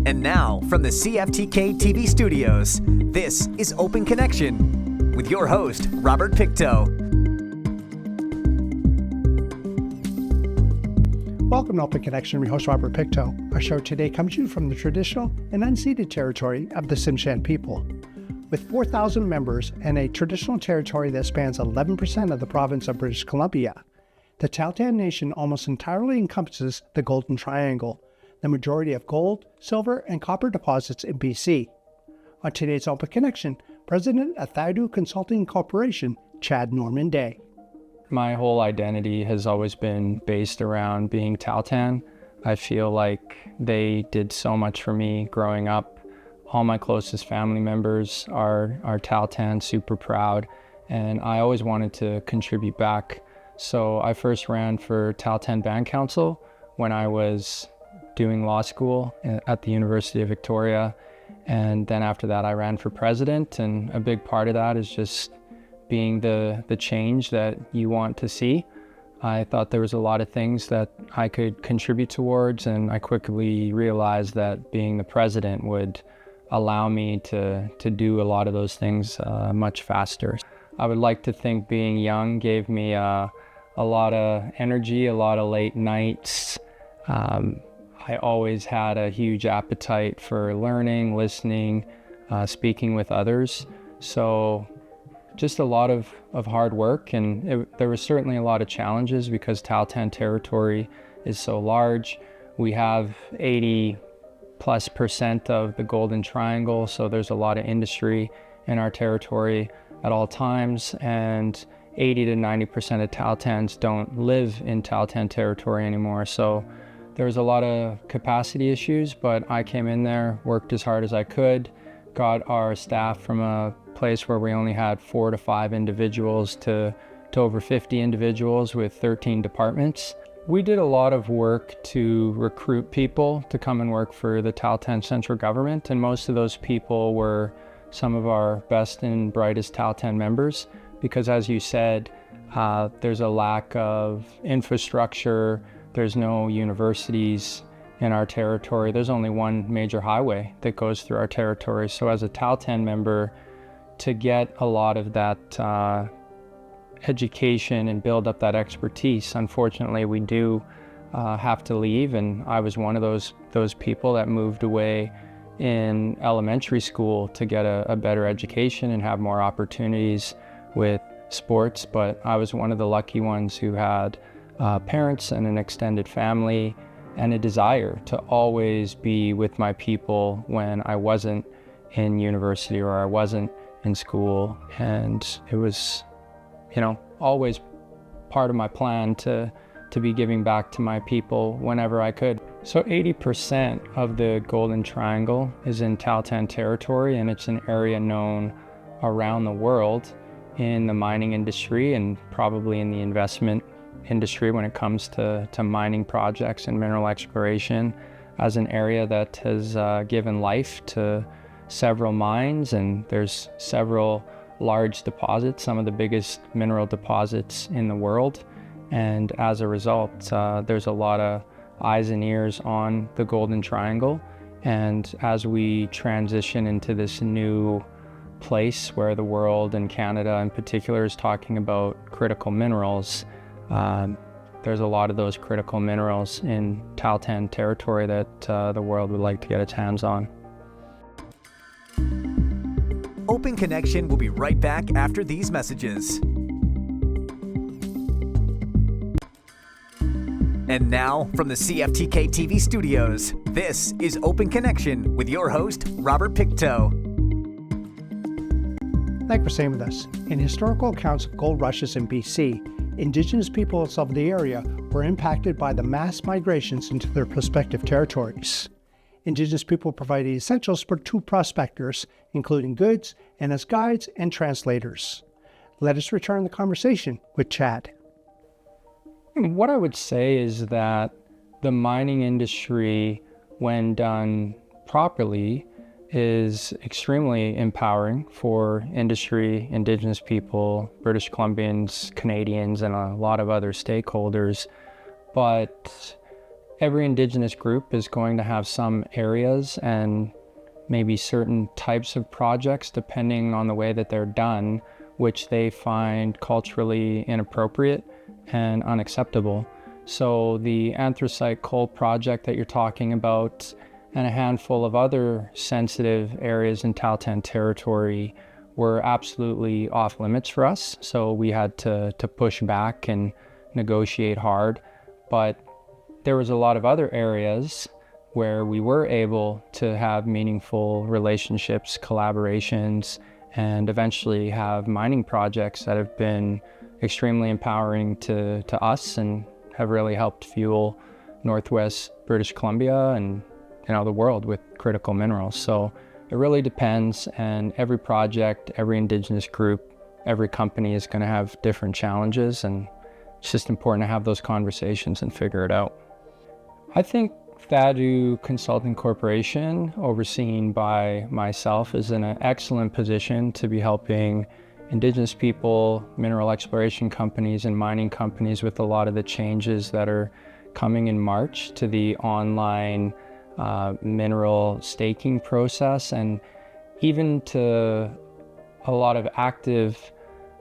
And now, from the CFTK TV studios, this is Open Connection with your host, Robert Pictou. Welcome to Open Connection. I'm your host, Robert Pictou. Our show today comes to you from the traditional and unceded territory of the Tsimshian people. With 4,000 members and a traditional territory that spans 11% of the province of British Columbia, the Tahltan Nation almost entirely encompasses the Golden Triangle, the majority of gold, silver, and copper deposits in BC. On today's Open Connection, President of Thadu Consulting Corporation, Chad Norman Day. My whole identity has always been based around being Tahltan. I feel like they did so much for me growing up. All my closest family members are Tahltan, super proud, and I always wanted to contribute back. So I first ran for Tahltan Band Council when I was doing law school at the University of Victoria. And then after that, I ran for president. And a big part of that is just being the change that you want to see. I thought there was a lot of things that I could contribute towards, and I quickly realized that being the president would allow me to do a lot of those things much faster. I would like to think being young gave me a lot of energy, a lot of late nights. I always had a huge appetite for learning, listening, speaking with others. So just a lot of hard work, and there was certainly a lot of challenges because Tahltan territory is so large. We have 80+% of the Golden Triangle, so there's a lot of industry in our territory at all times, and 80 to 90% of Tahltans don't live in Tahltan territory anymore. So there was a lot of capacity issues, but I came in there, worked as hard as I could, got our staff from a place where we only had 4 to 5 individuals to over 50 individuals with 13 departments. We did a lot of work to recruit people to come and work for the Tahltan Central Government, and most of those people were some of our best and brightest Tahltan members, because as you said, there's a lack of infrastructure. There's no universities in our territory. There's only one major highway that goes through our territory. So as a Tahltan member, to get a lot of that education and build up that expertise, unfortunately, we do have to leave. And I was one of those people that moved away in elementary school to get a better education and have more opportunities with sports. But I was one of the lucky ones who had parents and an extended family and a desire to always be with my people when I wasn't in university or I wasn't in school. And it was, always part of my plan to be giving back to my people whenever I could. So 80% of the Golden Triangle is in Tahltan territory, and it's an area known around the world in the mining industry and probably in the investment industry when it comes to mining projects and mineral exploration, as an area that has given life to several mines, and there's several large deposits, some of the biggest mineral deposits in the world. And as a result, there's a lot of eyes and ears on the Golden Triangle. And as we transition into this new place where the world, and Canada in particular, is talking about critical minerals, there's a lot of those critical minerals in Tahltan territory that the world would like to get its hands on. Open Connection will be right back after these messages. And now, from the CFTK TV studios, this is Open Connection with your host, Robert Pictou. Thank you for staying with us. In historical accounts of gold rushes in BC, Indigenous peoples of the area were impacted by the mass migrations into their prospective territories. Indigenous people provided essentials for to prospectors, including goods, and as guides and translators. Let us return the conversation with Chad. What I would say is that the mining industry, when done properly, is extremely empowering for industry, Indigenous people, British Columbians, Canadians, and a lot of other stakeholders. But every Indigenous group is going to have some areas and maybe certain types of projects, depending on the way that they're done, which they find culturally inappropriate and unacceptable. So the anthracite coal project that you're talking about and a handful of other sensitive areas in Tahltan territory were absolutely off limits for us. So we had to push back and negotiate hard. But there was a lot of other areas where we were able to have meaningful relationships, collaborations, and eventually have mining projects that have been extremely empowering to us and have really helped fuel Northwest British Columbia and the world with critical minerals. So it really depends, and every project, every Indigenous group, every company is going to have different challenges, and it's just important to have those conversations and figure it out. I think Thadu Consulting Corporation, overseen by myself, is in an excellent position to be helping Indigenous people, mineral exploration companies, and mining companies with a lot of the changes that are coming in March to the online mineral staking process, and even to a lot of active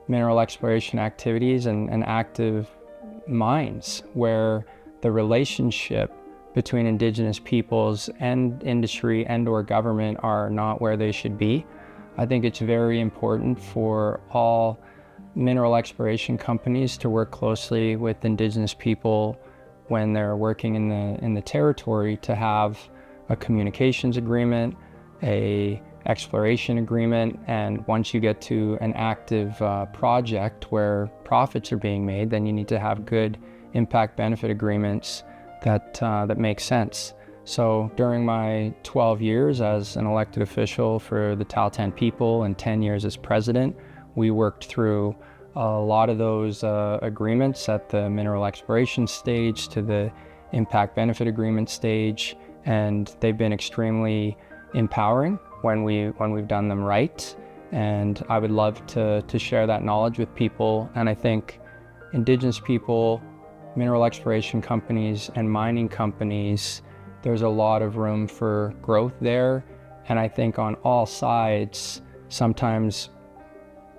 mineral exploration activities and active mines where the relationship between Indigenous peoples and industry and or government are not where they should be. I think it's very important for all mineral exploration companies to work closely with Indigenous people when they're working in the territory, to have a communications agreement, a exploration agreement, and once you get to an active project where profits are being made, then you need to have good impact benefit agreements that make sense. So during my 12 years as an elected official for the Tahltan people and 10 years as president, we worked through a lot of those agreements at the mineral exploration stage to the impact benefit agreement stage, and they've been extremely empowering when we've done them right. And I would love to share that knowledge with people. And I think Indigenous people, mineral exploration companies, and mining companies, there's a lot of room for growth there. And I think on all sides, sometimes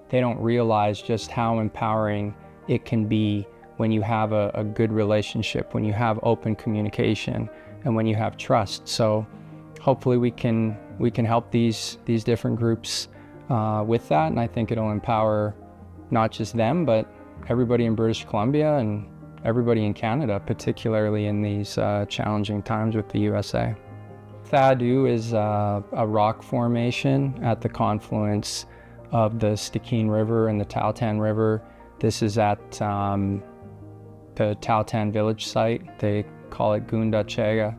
they don't realize just how empowering it can be when you have a good relationship, when you have open communication, and when you have trust. So hopefully we can help these different groups with that. And I think it'll empower not just them, but everybody in British Columbia and everybody in Canada, particularly in these challenging times with the USA. Thadu is a rock formation at the confluence of the Stikine River and the Tahltan River. This is at the Tahltan village site. They call it Gunda Chega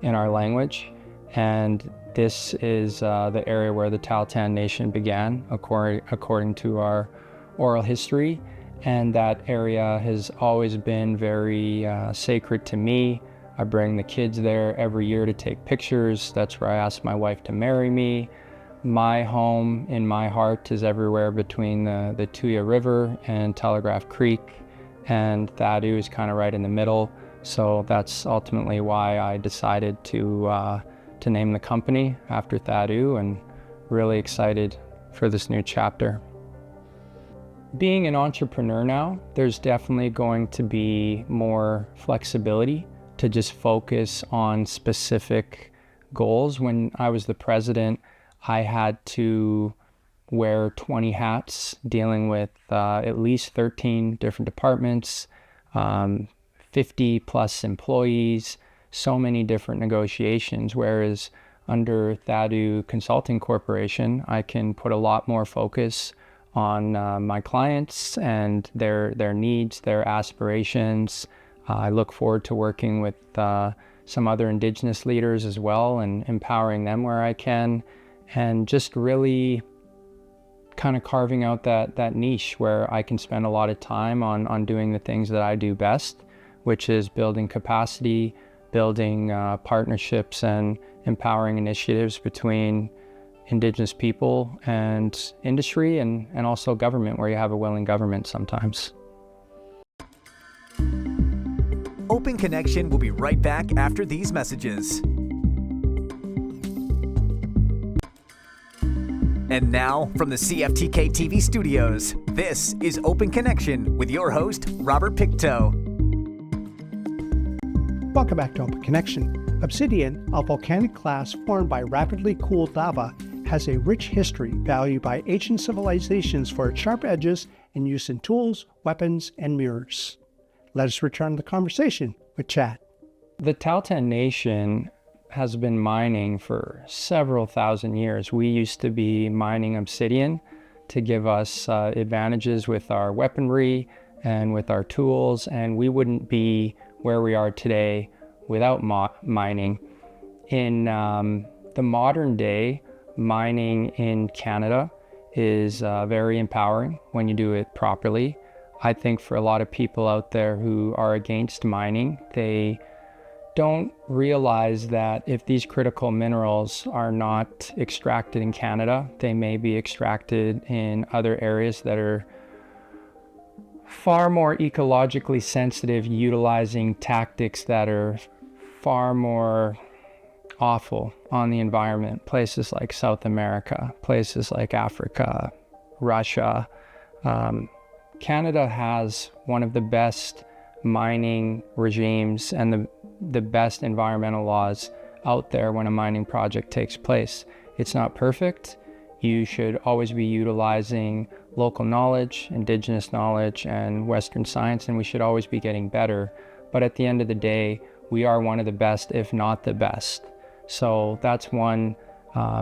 in our language. And this is the area where the Tahltan Nation began, according to our oral history. And that area has always been very sacred to me. I bring the kids there every year to take pictures. That's where I asked my wife to marry me. My home in my heart is everywhere between the Tuya River and Telegraph Creek, and Thadu is kind of right in the middle. So that's ultimately why I decided to name the company after Thadu, and really excited for this new chapter. Being an entrepreneur now, there's definitely going to be more flexibility to just focus on specific goals. When I was the president, I had to wear 20 hats dealing with at least 13 different departments, 50 plus employees, so many different negotiations, whereas under Thadu Consulting Corporation, I can put a lot more focus on my clients and their needs, their aspirations. I look forward to working with some other Indigenous leaders as well and empowering them where I can, and just really kind of carving out that niche where I can spend a lot of time on doing the things that I do best, which is building capacity, building partnerships and empowering initiatives between Indigenous people and industry, and also government, where you have a willing government sometimes. Open Connection will be right back after these messages. And now, from the CFTK TV studios, this is Open Connection with your host, Robert Pictou. Welcome back to Open Connection. Obsidian, a volcanic glass formed by rapidly cooled lava, has a rich history valued by ancient civilizations for its sharp edges and use in tools, weapons, and mirrors. Let us return to the conversation with Chad. The Tahltan Nation has been mining for several thousand years. We used to be mining obsidian to give us advantages with our weaponry and with our tools, and we wouldn't be where we are today without mining. In the modern day, mining in Canada is very empowering when you do it properly. I think for a lot of people out there who are against mining, they don't realize that if these critical minerals are not extracted in Canada, they may be extracted in other areas that are far more ecologically sensitive, utilizing tactics that are far more awful on the environment. Places like South America, places like Africa, Russia. Canada has one of the best mining regimes and the best environmental laws out there when a mining project takes place. It's not perfect. You should always be utilizing local knowledge, Indigenous knowledge, and Western science, and we should always be getting better. But at the end of the day, we are one of the best, if not the best. So that's one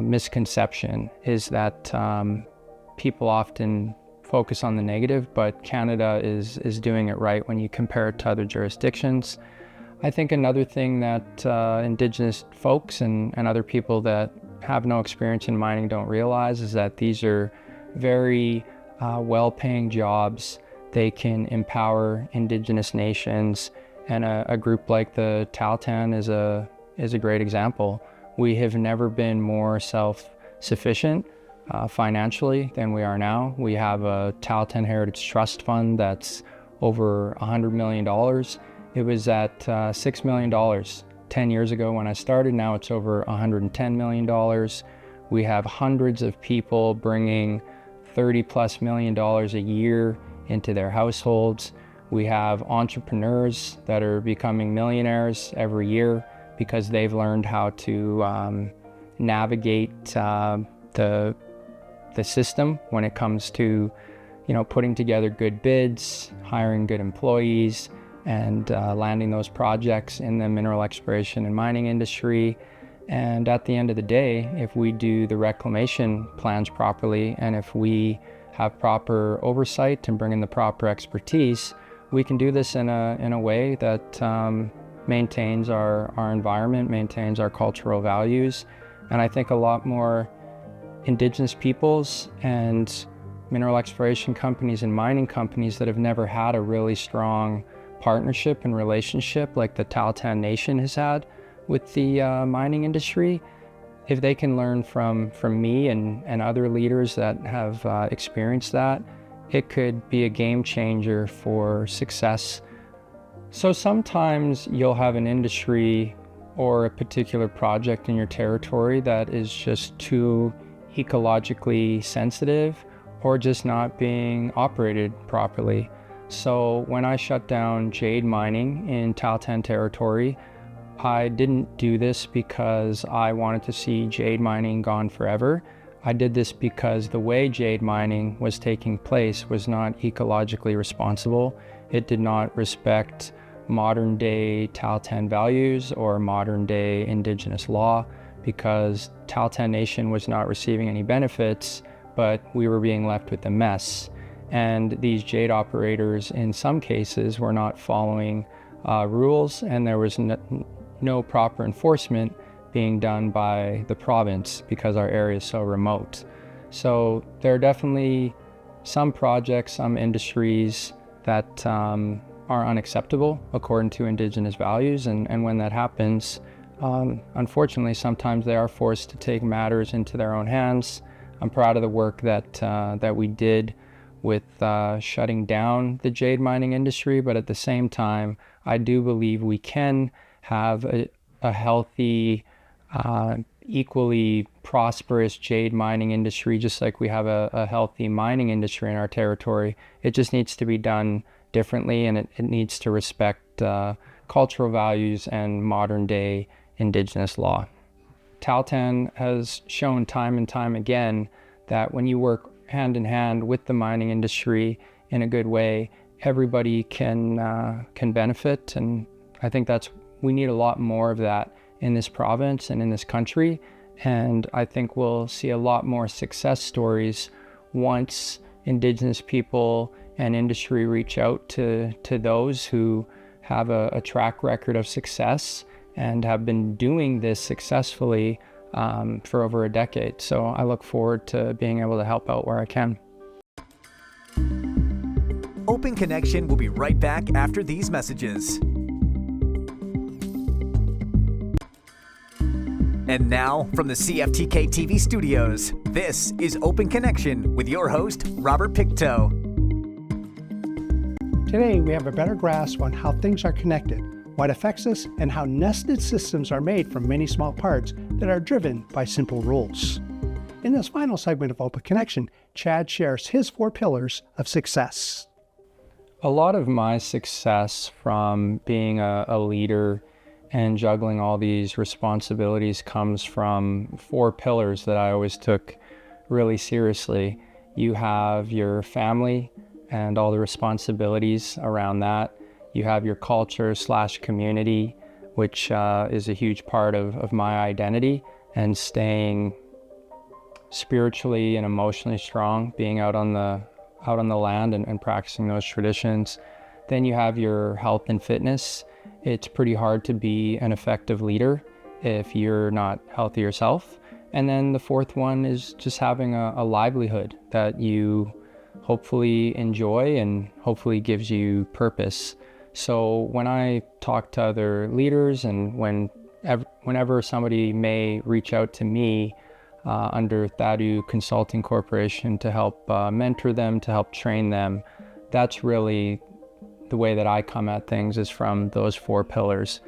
misconception, is that people often focus on the negative, but Canada is doing it right when you compare it to other jurisdictions. I think another thing that Indigenous folks and other people that have no experience in mining don't realize is that these are very well-paying jobs. They can empower Indigenous nations, and a group like the Tahltan is a great example. We have never been more self-sufficient financially than we are now. We have a Tahltan Heritage Trust Fund that's over $100 million. It was at $6 million 10 years ago when I started. Now it's over $110 million. We have hundreds of people bringing $30+ million a year into their households. We have entrepreneurs that are becoming millionaires every year because they've learned how to navigate the system when it comes to, putting together good bids, hiring good employees, and landing those projects in the mineral exploration and mining industry. And at the end of the day, if we do the reclamation plans properly, and if we have proper oversight and bring in the proper expertise, we can do this in a way that maintains our environment, maintains our cultural values. And I think a lot more Indigenous peoples and mineral exploration companies and mining companies that have never had a really strong partnership and relationship like the Tahltan Nation has had with the mining industry, if they can learn from me and other leaders that have experienced that, it could be a game changer for success. So sometimes you'll have an industry or a particular project in your territory that is just too ecologically sensitive or just not being operated properly. So when I shut down jade mining in Tahltan territory, I didn't do this because I wanted to see jade mining gone forever. I did this because the way jade mining was taking place was not ecologically responsible. It did not respect modern day Tahltan values or modern day Indigenous law, because Tahltan Nation was not receiving any benefits, but we were being left with a mess. And these jade operators, in some cases, were not following rules, and there was no proper enforcement being done by the province because our area is so remote. So there are definitely some projects, some industries that are unacceptable according to Indigenous values, and when that happens, unfortunately, sometimes they are forced to take matters into their own hands. I'm proud of the work that we did with shutting down the jade mining industry, but at the same time, I do believe we can have a healthy, equally prosperous jade mining industry, just like we have a healthy mining industry in our territory. It just needs to be done differently, and it needs to respect cultural values and modern day Indigenous law. Tahltan has shown time and time again that when you work hand in hand with the mining industry in a good way, everybody can benefit, and I think we need a lot more of that in this province and in this country. And I think we'll see a lot more success stories once Indigenous people and industry reach out to those who have a track record of success and have been doing this successfully for over a decade. So I look forward to being able to help out where I can. Open Connection will be right back after these messages. And now, from the CFTK TV studios, this is Open Connection with your host, Robert Pictou. Today, we have a better grasp on how things are connected, what affects us, and how nested systems are made from many small parts that are driven by simple rules. In this final segment of Open Connection, Chad shares his 4 pillars of success. A lot of my success from being a leader and juggling all these responsibilities comes from 4 pillars that I always took really seriously. You have your family and all the responsibilities around that. You have your culture/community, which is a huge part of my identity, and staying spiritually and emotionally strong, being out on the land and practicing those traditions. Then you have your health and fitness. It's pretty hard to be an effective leader if you're not healthy yourself. And then the 4th one is just having a livelihood that you hopefully enjoy and hopefully gives you purpose. So when I talk to other leaders, and whenever somebody may reach out to me under Thadu Consulting Corporation to help mentor them, to help train them, that's really the way that I come at things, is from those 4 pillars.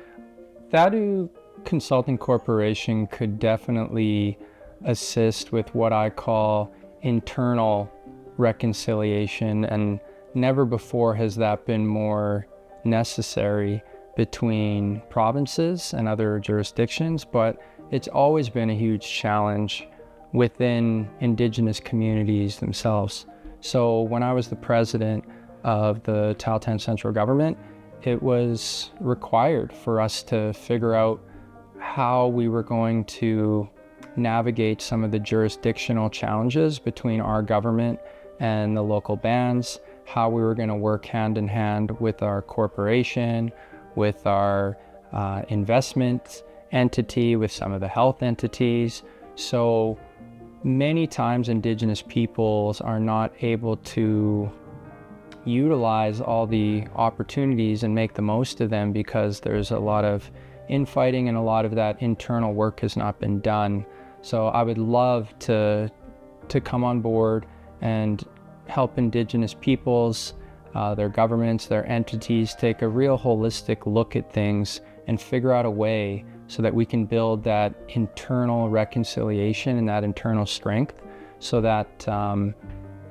Thadu Consulting Corporation could definitely assist with what I call internal reconciliation, and never before has that been more necessary between provinces and other jurisdictions, but it's always been a huge challenge within Indigenous communities themselves. So when I was the president of the Tahltan Central Government, it was required for us to figure out how we were going to navigate some of the jurisdictional challenges between our government and the local bands, how we were going to work hand in hand with our corporation, with our investment entity, with some of the health entities. So many times Indigenous peoples are not able to utilize all the opportunities and make the most of them because there's a lot of infighting and a lot of that internal work has not been done. So I would love to come on board and help Indigenous peoples, their governments, their entities take a real holistic look at things and figure out a way so that we can build that internal reconciliation and that internal strength, so that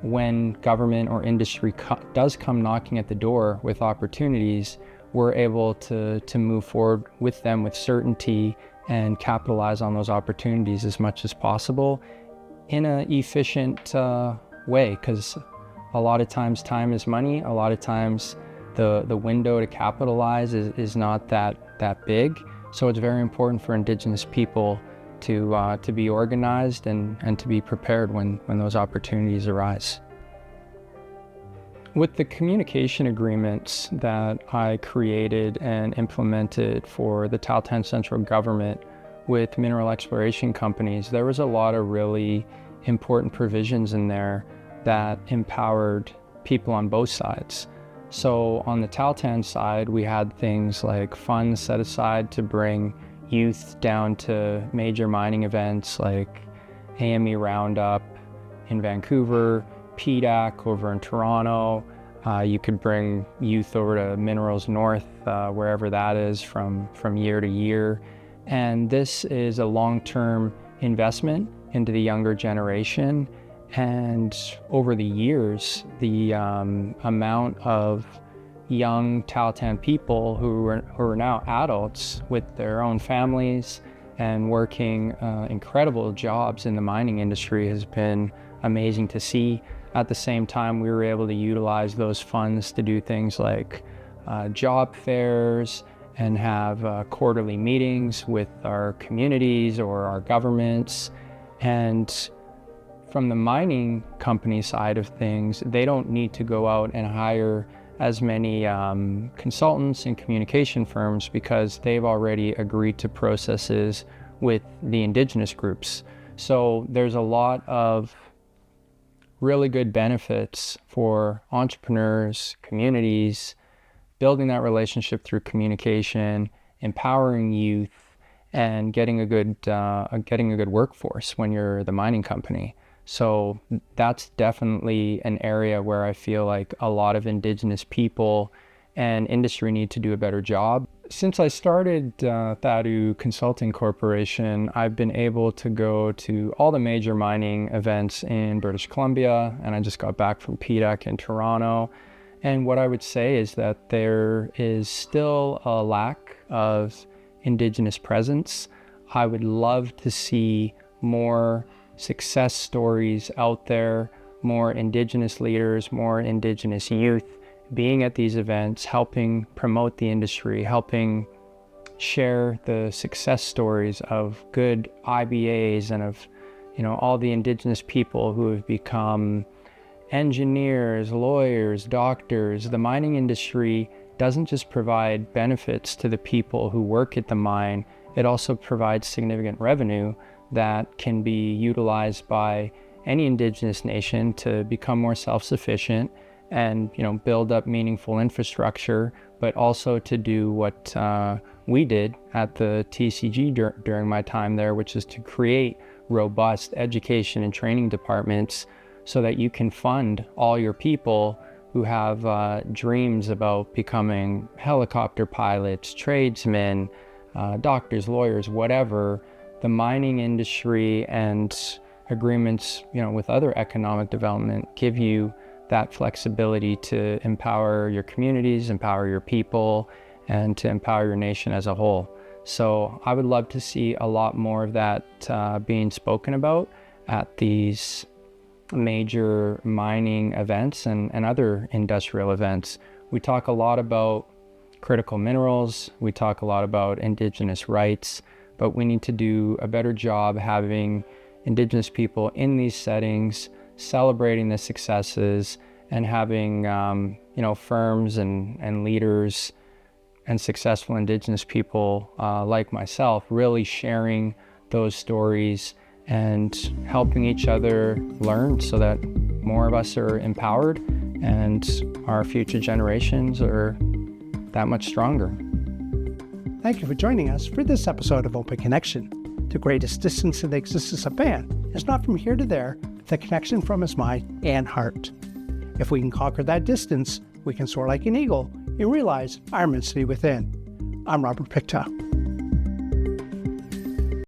when government or industry does come knocking at the door with opportunities, we're able to move forward with them with certainty and capitalize on those opportunities as much as possible in an efficient way, because a lot of times time is money. A lot of times the window to capitalize is not that big. So it's very important for Indigenous people to be organized and to be prepared when those opportunities arise. With the communication agreements that I created and implemented for the Tahltan Central Government with mineral exploration companies, there was a lot of really important provisions in there that empowered people on both sides. So on the Tahltan side, we had things like funds set aside to bring youth down to major mining events like AME Roundup in Vancouver, PDAC over in Toronto. You could bring youth over to Minerals North, wherever that is, from year to year. And this is a long-term investment into the younger generation. And over the years, the amount of young Tahltan people who are now adults with their own families and working incredible jobs in the mining industry has been amazing to see. At the same time, we were able to utilize those funds to do things like job fairs and have quarterly meetings with our communities or our governments. And from the mining company side of things, they don't need to go out and hire as many consultants and communication firms because they've already agreed to processes with the Indigenous groups. So there's a lot of really good benefits for entrepreneurs, communities, building that relationship through communication, empowering youth, and getting a good workforce when you're the mining company. So that's definitely an area where I feel like a lot of Indigenous people and industry need to do a better job. Since I started Thadu Consulting Corporation, I've been able to go to all the major mining events in British Columbia, and I just got back from PDAC in Toronto. And what I would say is that there is still a lack of Indigenous presence. I would love to see more success stories out there, more Indigenous leaders, more Indigenous youth being at these events, helping promote the industry, helping share the success stories of good IBAs and of, all the Indigenous people who have become engineers, lawyers, doctors. The mining industry doesn't just provide benefits to the people who work at the mine, it also provides significant revenue that can be utilized by any Indigenous nation to become more self-sufficient and build up meaningful infrastructure, but also to do what we did at the TCG during my time there, which is to create robust education and training departments so that you can fund all your people who have dreams about becoming helicopter pilots, tradesmen, doctors, lawyers, whatever. The mining industry and agreements, with other economic development give you that flexibility to empower your communities, empower your people, and to empower your nation as a whole. So I would love to see a lot more of that being spoken about at these major mining events and other industrial events. We talk a lot about critical minerals, we talk a lot about Indigenous rights, but we need to do a better job having Indigenous people in these settings, celebrating the successes, and having firms and leaders and successful Indigenous people like myself really sharing those stories and helping each other learn so that more of us are empowered and our future generations are that much stronger. Thank you for joining us for this episode of Open Connection. The greatest distance in the existence of man is not from here to there, but the connection from his mind and heart. If we can conquer that distance, we can soar like an eagle and realize our immensity within. I'm Robert Pictou.